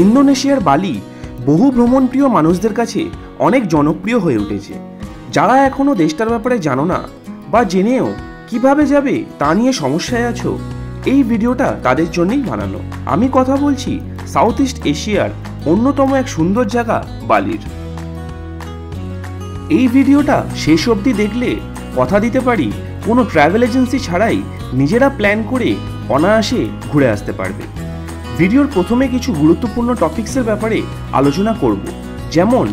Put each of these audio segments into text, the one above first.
ইন্দোনেশিয়ার বালি বহু ভ্রমণপ্রিয় মানুষদের কাছে অনেক জনপ্রিয় হয়ে উঠেছে। যারা এখনও দেশটার ব্যাপারে জানো না বা জেনেও কিভাবে যাবে তা নিয়ে সমস্যায় আছো, এই ভিডিওটা তাদের জন্যই বানানো। আমি কথা বলছি সাউথ ইস্ট এশিয়ার অন্যতম এক সুন্দর জায়গা বালির। এই ভিডিওটা শেষ অবধি দেখলে কথা দিতে পারি কোনো ট্রাভেল এজেন্সি ছাড়াই নিজেরা প্ল্যান করে অনায়াসে ঘুরে আসতে পারবে। ভিডিওর প্রথমে কিছু গুরুত্বপূর্ণ টপিকসের ব্যাপারে আলোচনা করব, যেমন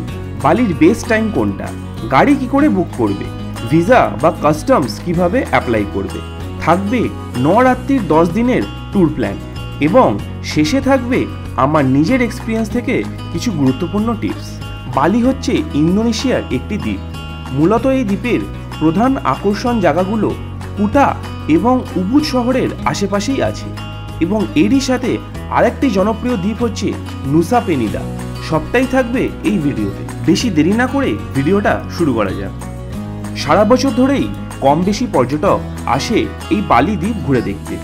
বালির বেস্ট টাইম কোনটা, গাড়ি কি করে বুক করবে, ভিসা বা কাস্টমস কিভাবে অ্যাপ্লাই করবে, থাকবে 9 রাত্রির 10 দিনের ট্যুর প্ল্যান এবং শেষে থাকবে আমার নিজের এক্সপিরিয়েন্স থেকে কিছু গুরুত্বপূর্ণ টিপস। বালি হচ্ছে ইন্দোনেশিয়ার একটি দ্বীপ। মূলত এই দ্বীপের প্রধান আকর্ষণ জায়গাগুলো কুটা এবং উবুদ শহরের আশেপাশেই আছে এবং এরই সাথে আরেকটি জনপ্রিয় দ্বীপ হচ্ছে নুসা পেনিদা। সবটাই থাকবে এই ভিডিওতে। বেশি দেরি না করে ভিডিওটা শুরু করা যাক। সারা বছর ধরেই কম বেশি পর্যটক আসে এই বালি দ্বীপ ঘুরে দেখতে।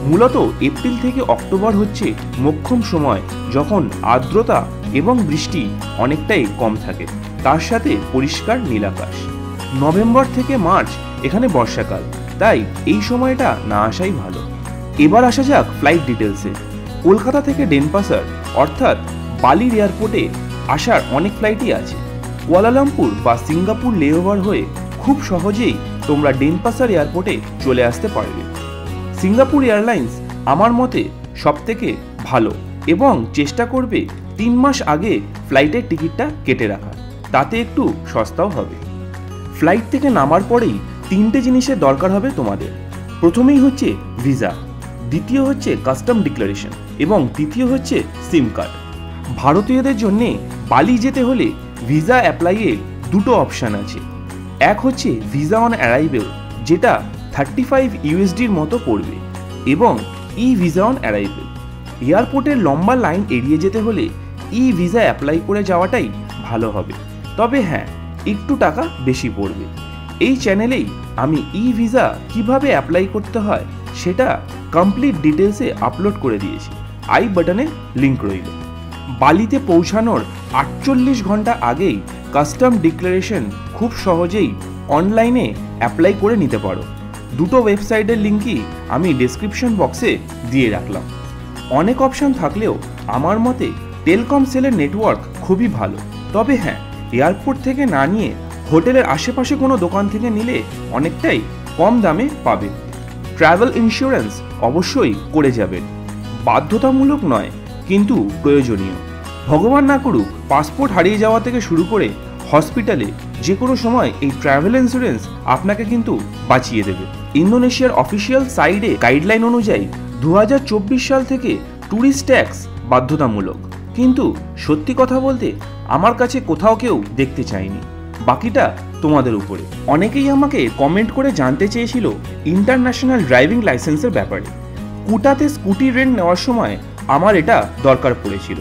মূলত এপ্রিল থেকে অক্টোবর হচ্ছে মোক্ষম সময়, যখন আর্দ্রতা এবং বৃষ্টি অনেকটাই কম থাকে, তার সাথে পরিষ্কার নীলাকাশ। নভেম্বর থেকে মার্চ এখানে বর্ষাকাল, তাই এই সময়টা না আসাই ভালো। এবার আসা যাক ফ্লাইট ডিটেলসে। কলকাতা থেকে ডেনপাসার অর্থাৎ বালির এয়ারপোর্টে আসার অনেক ফ্লাইটই আছে। কুয়ালালামপুর বা সিঙ্গাপুর লেওভার হয়ে খুব সহজেই তোমরা ডেনপাসার এয়ারপোর্টে চলে আসতে পারবে। সিঙ্গাপুর এয়ারলাইন্স আমার মতে সবথেকে ভালো এবং চেষ্টা করবে 3 মাস আগে ফ্লাইটের টিকিটটা কেটে রাখা, তাতে একটু সস্তাও হবে। ফ্লাইট থেকে নামার পরেই 3টে জিনিসের দরকার হবে তোমাদের। প্রথমেই হচ্ছে ভিসা, দ্বিতীয় হচ্ছে কাস্টম ডিক্লারেশন এবং তৃতীয় হচ্ছে সিম কার্ড। ভারতীয়দের জন্য বালি যেতে হলে ভিসা অ্যাপ্লাইয়ের 2টো অপশান আছে। এক হচ্ছে ভিসা অন অ্যারাইভেল, যেটা 35 USDর মতো পড়বে, এবং ই ভিসা অন অ্যারাইভেল। এয়ারপোর্টের লম্বা লাইন এড়িয়ে যেতে হলে ই ভিসা অ্যাপ্লাই করে যাওয়াটাই ভালো হবে, তবে হ্যাঁ একটু টাকা বেশি পড়বে। এই চ্যানেলেই আমি ই ভিসা কিভাবে অ্যাপ্লাই করতে হয় সেটা কমপ্লিট ডিটেলসে আপলোড করে দিয়েছি, আই বাটনে লিঙ্ক রইল। বালিতে পৌঁছানোর 48 ঘন্টা আগেই কাস্টম ডিক্লারেশন খুব সহজেই অনলাইনে অ্যাপ্লাই করে নিতে পারো। 2টো ওয়েবসাইটের লিঙ্কই আমি ডেসক্রিপশন বক্সে দিয়ে রাখলাম। অনেক অপশান থাকলেও আমার মতে টেলকম সেলের নেটওয়ার্ক খুবই ভালো, তবে হ্যাঁ এয়ারপোর্ট থেকে না নিয়ে হোটেলের আশেপাশে কোনো দোকান থেকে নিলে অনেকটাই কম দামে পাবে। ট্রাভেল ইন্স্যুরেন্স অবশ্যই করে যাবেন, বাধ্যতামূলক নয় কিন্তু প্রয়োজনীয়। ভগবান না করুক পাসপোর্ট হারিয়ে যাওয়া থেকে শুরু করে হসপিটালে যে কোনো সময় এই ট্রাভেল ইন্স্যুরেন্স আপনাকে কিন্তু বাঁচিয়ে দেবে। ইন্দোনেশিয়ার অফিসিয়াল সাইডে গাইডলাইন অনুযায়ী 2024 সাল থেকে ট্যুরিস্ট ট্যাক্স বাধ্যতামূলক, কিন্তু সত্যি কথা বলতে আমার কাছে কোথাও কেউ দেখতে চায়নি, বাকিটা তোমাদের উপরে। অনেকেই আমাকে কমেন্ট করে জানতে চেয়েছিল ইন্টারন্যাশনাল ড্রাইভিং লাইসেন্সের ব্যাপারে। কুটাতে স্কুটি রেন্ট নেওয়ার সময় আমার এটা দরকার পড়েছিল,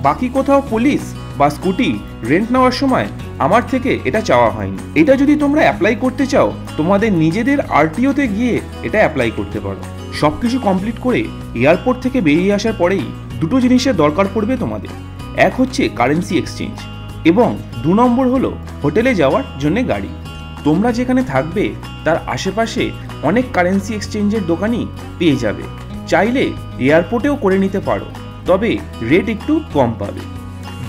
বাকি কোথাও পুলিশ বা স্কুটি রেন্ট নেওয়ার সময় আমার থেকে এটা চাওয়া হয়নি। এটা যদি তোমরা অ্যাপ্লাই করতে চাও তোমাদের নিজেদের আরটিওতে গিয়ে এটা অ্যাপ্লাই করতে পারো। সব কিছু কমপ্লিট করে এয়ারপোর্ট থেকে বেরিয়ে আসার পরেই 2টো জিনিসের দরকার পড়বে তোমাদের। এক হচ্ছে কারেন্সি এক্সচেঞ্জ এবং 2 নম্বর হলো হোটেলে যাওয়ার জন্য গাড়ি। তোমরা যেখানে থাকবে তার আশেপাশে অনেক কারেন্সি এক্সচেঞ্জের দোকানই পেয়ে যাবে, চাইলে এয়ারপোর্টেও করে নিতে পারো, তবে রেট একটু কম পাবে।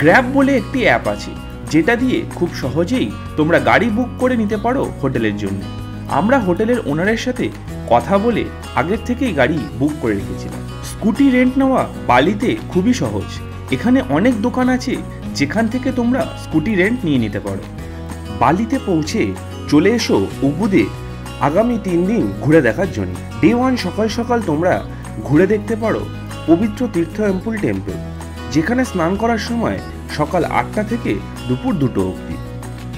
গ্র্যাব বলে একটি অ্যাপ আছে যেটা দিয়ে খুব সহজেই তোমরা গাড়ি বুক করে নিতে পারো হোটেলের জন্য। আমরা হোটেলের ওনারের সাথে কথা বলে আগের থেকেই গাড়ি বুক করে রেখেছিলাম। স্কুটি রেন্ট নেওয়া বালিতে খুবই সহজ, এখানে অনেক দোকান আছে যেখান থেকে তোমরা স্কুটি রেন্ট নিয়ে নিতে পারো। বালিতে পৌঁছে চলে এসো উবুদে আগামী 3 দিন ঘুরে দেখার জন্য। ডে 1 সকাল সকাল তোমরা ঘুরে দেখতে পারো পবিত্র তীর্থ এম্পুল টেম্পল, যেখানে স্নান করার সময় সকাল 8টা থেকে দুপুর 2টো অবধি।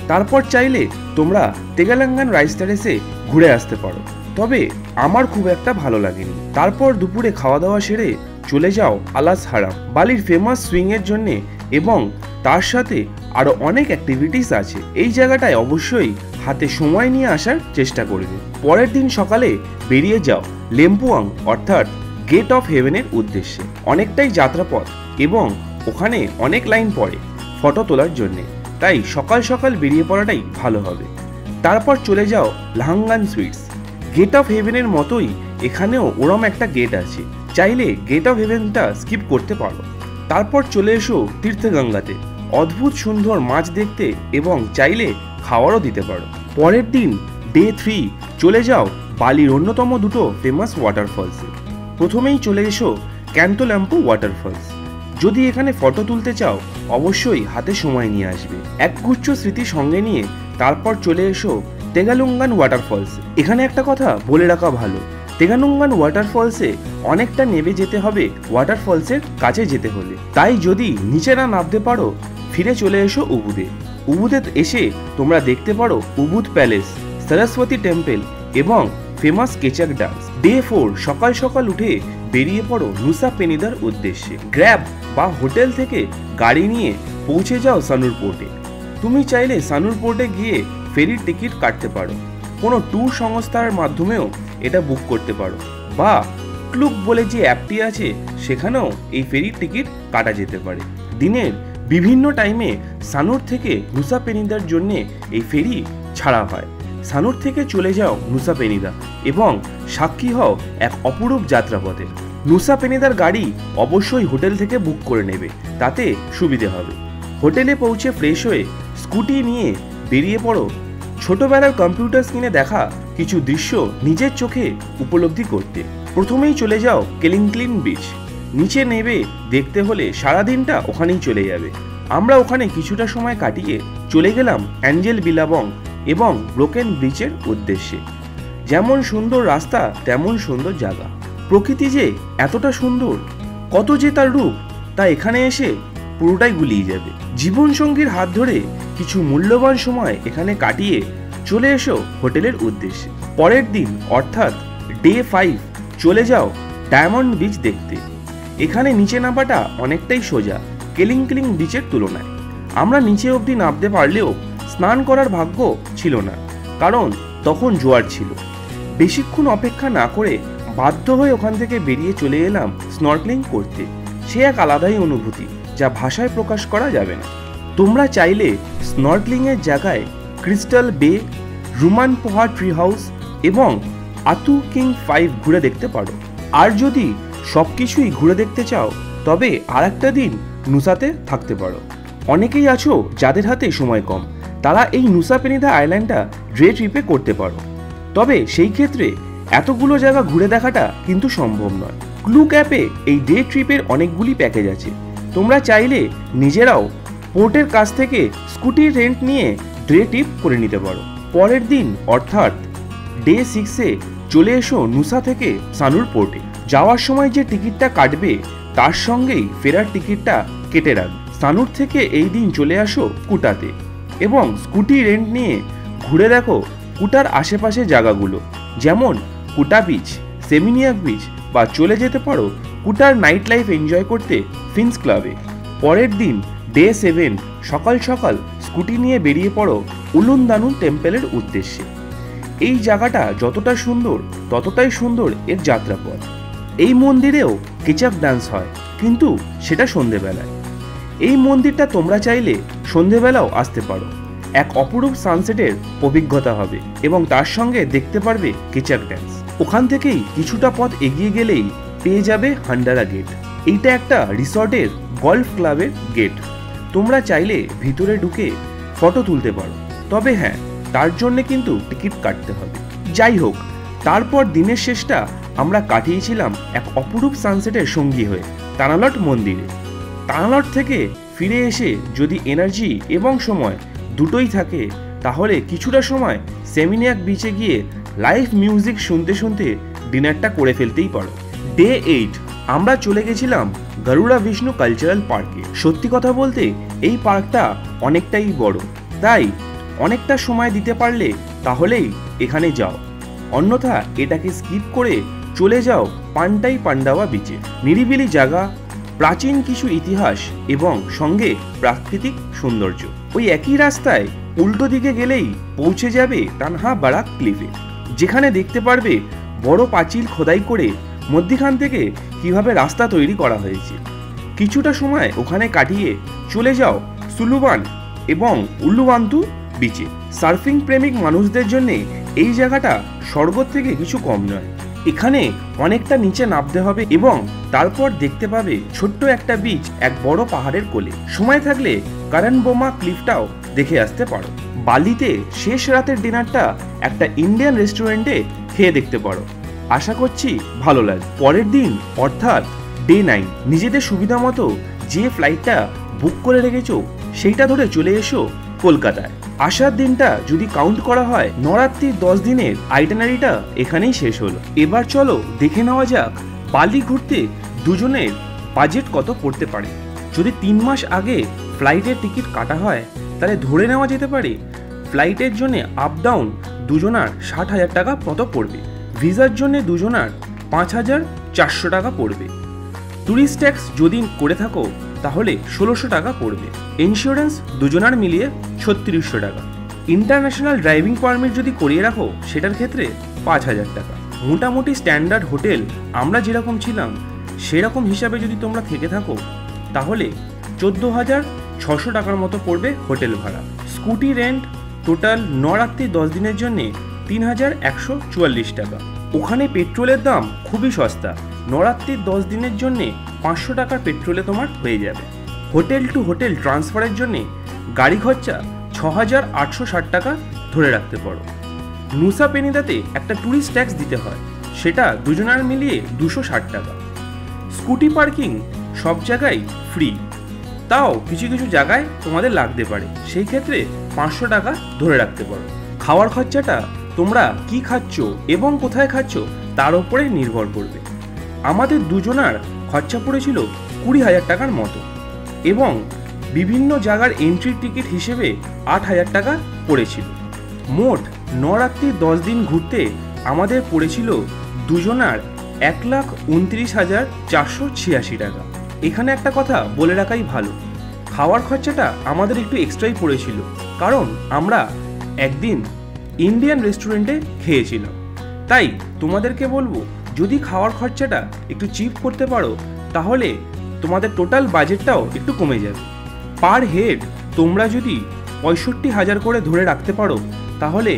তারপর চাইলে তোমরা তেগালাঙ্গান রাইস টেরেসে ঘুরে আসতে পারো, তবে আমার খুব একটা ভালো লাগেনি। তারপর দুপুরে খাওয়া দাওয়া সেরে চলে যাও আলাস হারাম, বালির ফেমাস সুইংয়ের জন্যে, এবং তার সাথে আরও অনেক অ্যাক্টিভিটিস আছে। এই জায়গাটায় অবশ্যই হাতে সময় নিয়ে আসার চেষ্টা করবে। পরের দিন সকালে বেরিয়ে যাও লেম্পুয়াং অর্থাৎ গেট অফ হেভেনের উদ্দেশ্যে। অনেকটাই যাত্রাপথ এবং ওখানে অনেক লাইন পড়ে ফটো তোলার জন্যে, তাই সকাল সকাল বেরিয়ে পড়াটাই ভালো হবে। তারপর চলে যাও লাহাঙ্গান সুইটস। গেট অফ হেভেনের মতোই এখানেও ওরম একটা গেট আছে, চাইলে গেট অফ হেভেনটা স্কিপ করতে পারো। তারপর চলে এসো তীর্থগঙ্গাতে, অদ্ভুত সুন্দর মাছ দেখতে এবং চাইলে খাওয়ারও দিতে পারো। পরের দিন ডে 3 চলে যাও বালির অন্যতম দুটো ফেমাস ওয়াটারফলসে। প্রথমেই চলে এসো ক্যান্টোল্যাম্পু ওয়াটারফলস। যদি এখানে ফটো তুলতে চাও অবশ্যই হাতে সময় নিয়ে আসবে, একগুচ্ছ স্মৃতি সঙ্গে নিয়ে তারপর চলে এসো তেগালুঙ্গান ওয়াটারফলস। এখানে একটা কথা বলে রাখা ভালো, তেগানুঙ্গান ওয়াটারফলসে অনেকটা নেমে যেতে হবে ওয়াটারফলসের কাছে যেতে হলে, তাই যদি নিচে না নামতে পারো ফিরে চলে এসো উবুদে। উবুদে এসে তোমরা দেখতে পারো উবুদ প্যালেস, সরস্বতী টেম্পল এবং ফেমাস কেচাক ডান্স। ডে 4 সকাল সকাল উঠে বেরিয়ে পড়ো নুসা পেনিদার উদ্দেশ্যে। গ্র্যাব বা হোটেল থেকে গাড়ি নিয়ে পৌঁছে যাও সানুর পোর্টে। তুমি চাইলে সানুর পোর্টে গিয়ে ফেরির টিকিট কাটতে পারো, কোনো ট্যুর সংস্থার মাধ্যমেও এটা বুক করতে পারো, বা ক্লুক বলে যে অ্যাপটি আছে সেখানেও এই ফেরির টিকিট কাটা যেতে পারে। দিনের বিভিন্ন টাইমে সানুর থেকে নুসা পেনিদার জন্য এই ফেরি ছাড়া হয়। সানুর থেকে চলে যাও নুসা পেনিদা এবং সাক্ষী হও এক অপরূপ যাত্রাপথে। নুসা পেনিদার গাড়ি অবশ্যই হোটেল থেকে বুক করে নেবে, তাতে সুবিধে হবে। হোটেলে পৌঁছে ফ্রেশ হয়ে স্কুটি নিয়ে বেরিয়ে পড়ো ছোটবেলার কম্পিউটার স্ক্রিনে দেখা কিছু দৃশ্য নিজের চোখে উপলব্ধি করতে। প্রথমেই চলে যাও কেলিংক্লিন বিচ। নিচে নেবে দেখতে হলে সারাদিনটা ওখানেই চলে যাবে। আমরা ওখানে কিছুটা সময় কাটিয়ে চলে গেলাম অ্যাঞ্জেল বিলাবং এবং ব্রোকেন ব্রিজের উদ্দেশ্যে। যেমন সুন্দর রাস্তা তেমন সুন্দর জায়গা, প্রকৃতি যে এতটা সুন্দর, কত যে তার রূপ, তা এখানে এসে পুরোটাই গুলিয়ে যাবে। জীবনসঙ্গীর হাত ধরে কিছু মূল্যবান সময় এখানে কাটিয়ে চলে এসো হোটেলের উদ্দেশ্যে। পরের দিন অর্থাৎ ডে 5 চলে যাও ডায়মন্ড বিচ দেখতে। এখানে নিচে নামাটা অনেকটাই সোজা কেলিংক্লিং বিচের তুলনায়। আমরা নিচে অবধি নামতে পারলেও স্নান করার ভাগ্য ছিল না, কারণ তখন জোয়ার ছিল। বেশিক্ষণ অপেক্ষা না করে বাধ্য হয়ে ওখান থেকে বেরিয়ে চলে এলাম স্নর্কলিং করতে। সে এক আলাদাই অনুভূতি যা ভাষায় প্রকাশ করা যাবে না। তোমরা চাইলে স্নর্কলিংয়ের জায়গায় ক্রিস্টাল বে, রুমান পোহা ট্রি হাউস এবং আতু কিং 5 ঘুরে দেখতে পারো। আর যদি সব কিছুই ঘুরে দেখতে চাও তবে আর একটা দিন নুসাতে থাকতে পারো। অনেকেই আছো যাদের হাতে সময় কম, তারা এই নুসা পেনিদা আইল্যান্ডটা ডে ট্রিপে করতে পারো। তবে সেই ক্ষেত্রে এতগুলো জায়গা ঘুরে দেখাটা কিন্তু সম্ভব নয়। ক্লুক অ্যাপে এই ডে ট্রিপের অনেকগুলি প্যাকেজ আছে, তোমরা চাইলে নিজেরাও পোর্টের কাছ থেকে স্কুটির রেন্ট নিয়ে ডে ট্রিপ করে নিতে পারো। পরের দিন অর্থাৎ ডে 6-এ চলে এসো নুসা থেকে সানুর পোর্টে। যাওয়ার সময় যে টিকিটটা কাটবে তার সঙ্গেই ফেরার টিকিটটা কেটে রাখবে। সানুর থেকে এই দিন চলে আসো কুটাতে এবং স্কুটি রেন্ট নিয়ে ঘুরে দেখো কুটার আশেপাশে জায়গাগুলো, যেমন কুটা বিচ, সেমিনিয়াক বিচ, বা চলে যেতে পারো কুটার নাইট লাইফ এনজয় করতে ফিন্স ক্লাবে। পরের দিন ডে 7 সকাল সকাল স্কুটি নিয়ে বেরিয়ে পড়ো উলুন্দানুন টেম্পলের উদ্দেশ্যে। এই জায়গাটা যতটা সুন্দর ততটাই সুন্দর এর যাত্রাপথ। এই মন্দিরেও কেচাক ডান্স হয়, কিন্তু সেটা সন্ধেবেলায়। এই মন্দিরটা তোমরা চাইলে সন্ধেবেলাও আসতে পারো, এক অপরূপ সানসেটের অভিজ্ঞতা হবে এবং তার সঙ্গে দেখতে পারবে কেচাক ডান্স। ওখান থেকেই কিছুটা পথ এগিয়ে গেলেই পেয়ে যাবে হান্ডারা গেট। এইটা একটা রিসর্টের গল্ফ ক্লাবের গেট। তোমরা চাইলে ভিতরে ঢুকে ফটো তুলতে পারো, তবে হ্যাঁ, তার জন্য কিন্তু টিকিট কাটতে হবে। যাই হোক, তারপর দিনের শেষটা আমরা কাটিয়েছিলাম এক অপরূপ সানসেটের সঙ্গী হয়ে তানালট মন্দিরে। তানালট থেকে ফিরে এসে যদি এনার্জি এবং সময় দুটোই থাকে তাহলে কিছুটা সময় সেমিনিয়াক বিচে গিয়ে লাইভ মিউজিক শুনতে শুনতে ডিনারটা করে ফেলতেই পারো। ডে 8 আমরা চলে গেছিলাম গরুড়া বিষ্ণু কালচারাল পার্কে। সত্যি কথা বলতে এই পার্কটা অনেকটাই বড়, তাই অনেকটা সময় দিতে পারলে তাহলেই এখানে যাও, অন্যথা এটাকে স্কিপ করে চলে যাও পান্টাই পান্ডাওয়া বিচে। নিরিবিলি জায়গা, প্রাচীন কিছু ইতিহাস এবং সঙ্গে প্রাকৃতিক সৌন্দর্য। ওই একই রাস্তায় উল্টো দিকে গেলেই পৌঁছে যাবে তানহা বারাক ক্লিফে, যেখানে দেখতে পারবে বড় পাঁচিল খোদাই করে মধ্যখান থেকে কিভাবে রাস্তা তৈরি করা হয়েছে। কিছুটা সময় ওখানে কাটিয়ে চলে যাও সুলুবান এবং উল্লুবান্তু বিচে। সার্ফিং প্রেমিক মানুষদের জন্য এই জায়গাটা স্বর্গ থেকে কিছু কম নয়। এখানে অনেকটা নিচে নামতে হবে এবং তারপর দেখতে পাবে ছোট্ট একটা বিচ এক বড় পাহাড়ের কোলে। সময় থাকলে কারানবোমা ক্লিফটাও দেখে আসতে পারো। বালিতে শেষ রাতের ডিনারটা একটা ইন্ডিয়ান রেস্টুরেন্টে খেয়ে দেখতে পারো, আশা করছি ভালো লাগে। পরের দিন অর্থাৎ ডে 9 নিজেদের সুবিধা মতো যে ফ্লাইটটা বুক করে রেখেছো সেইটা ধরে চলে এসো কলকাতায়। আসার দিনটা যদি কাউন্ট করা হয়, নরাত্রি 10 দিনের আইটেনারিটা এখানেই শেষ হলো। এবার চলো দেখে নেওয়া যাক বালি ঘুরতে দুজনের বাজেট কত পড়তে পারে। যদি 3 মাস আগে ফ্লাইটের টিকিট কাটা হয় তাহলে ধরে নেওয়া যেতে পারে ফ্লাইটের জন্য আপ ডাউন দুজনার 60,000 টাকা মতো পড়বে। ভিসার জন্য দুজনার 5,400 টাকা পড়বে। ট্যুরিস্ট ট্যাক্স যদি করে থাকো তাহলে 1600 টাকা পড়বে। ইন্স্যুরেন্স দুজনার মিলিয়ে 3600 টাকা। ইন্টারন্যাশনাল ড্রাইভিং পারমিট যদি করিয়ে রাখো সেটার ক্ষেত্রে 5000 টাকা। মোটামুটি স্ট্যান্ডার্ড হোটেল আমরা যেরকম ছিলাম সেরকম হিসাবে যদি তোমরা থেকে থাকো তাহলে 14,600 টাকার মতো পড়বে হোটেল ভাড়া। স্কুটি রেন্ট টোটাল 9 রাত্রি 10 দিনের জন্য 3,144 টাকা। ওখানে পেট্রোলের দাম খুবই সস্তা। 9 রাত্রি 10 দিনের জন্য 500 টাকার পেট্রোলে তোমার হয়ে যাবে। হোটেল টু হোটেল ট্রান্সফারের জন্য গাড়ি খরচা 6,860 টাকা ধরে রাখতে পারো। নুসা পেনিদাতে একটা ট্যুরিস্ট ট্যাক্স দিতে হয়, সেটা দুজনার মিলিয়ে 260 টাকা। স্কুটি পার্কিং সব জায়গায় ফ্রি, তাও কিছু কিছু জায়গায় তোমাদের লাগতে পারে, সেই ক্ষেত্রে 500 টাকা ধরে রাখতে পারো। খাওয়ার খরচাটা তোমরা কি খাচ্ছ এবং কোথায় খাচ্ছ তার উপরে নির্ভর করবে। আমাদের দুজনার খরচা পড়েছিল 20,000 টাকার মতো এবং বিভিন্ন জায়গার এন্ট্রি টিকিট হিসেবে 8,000 টাকা পড়েছিল। মোট 9 রাত্রি 10 দিন ঘুরতে আমাদের পড়েছিল দুজনার 1,29,486 টাকা। এখানে একটা কথা বলে রাখাই ভালো, খাওয়ার খরচাটা আমাদের একটু এক্সট্রাই পড়েছিল, কারণ আমরা একদিন ইন্ডিয়ান রেস্টুরেন্টে খেয়েছিলাম। তাই তোমাদেরকে বলবো যদি খাওয়ার খরচাটা একটু চিপ করতে পারো তাহলে তোমাদের টোটাল বাজেটটাও একটু কমে যাবে। পার হেড তোমরা যদি 65,000 করে ধরে রাখতে পারো তাহলে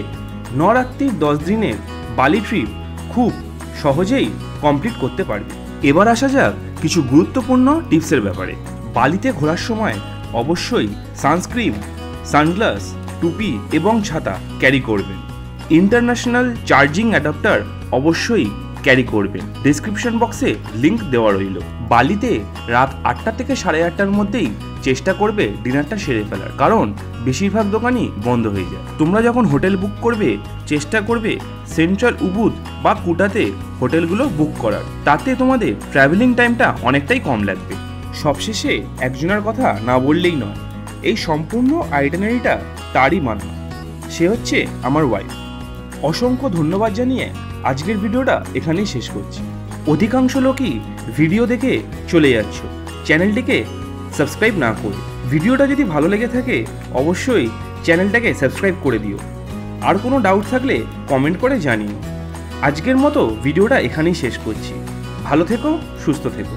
9 রাত্রি 10 দিনের বালি ট্রিপ খুব সহজেই কমপ্লিট করতে পারবে। এবার আসা যাক কিছু গুরুত্বপূর্ণ টিপসের ব্যাপারে। বালিতে ঘোরার সময় অবশ্যই সানস্ক্রিন, সানগ্লাস, টুপি এবং ছাতা ক্যারি করবেন। ইন্টারন্যাশনাল চার্জিং অ্যাডাপ্টার অবশ্যই ক্যারি করবেন। ডেসক্রিপশন বক্সে লিংক দেওয়া রইল। বালিতে রাত 8টা থেকে 8:30টার মধ্যেই চেষ্টা করবে ডিনারটা সেরে ফেলার, কারণ বেশিরভাগ দোকানই বন্ধ হয়ে যায়। তোমরা যখন হোটেল বুক করবে চেষ্টা করবে সেন্ট্রাল উবুদ বা কুটাতে হোটেলগুলো বুক করার, তাতে তোমাদের ট্রাভেলিং টাইমটা অনেকটাই কম লাগবে। সবশেষে একজনের কথা না বললেই নয়, এই সম্পূর্ণ আইটেনারিটা তারই বানানো, সে হচ্ছে আমার ওয়াইফ। অসংখ্য ধন্যবাদ জানিয়ে আজকের ভিডিওটা এখানেই শেষ করছি। অধিকাংশ লোকই ভিডিও দেখে চলে যাচ্ছ, চ্যানেলটিকে সাবস্ক্রাইব না করে। ভিডিওটা যদি ভালো লেগে থাকে অবশ্যই চ্যানেলটাকে সাবস্ক্রাইব করে দিও। আর কোনো ডাউট থাকলে কমেন্ট করে জানিও। আজকের মতো ভিডিওটা এখানেই শেষ করছি। ভালো থেকো, সুস্থ থেকো।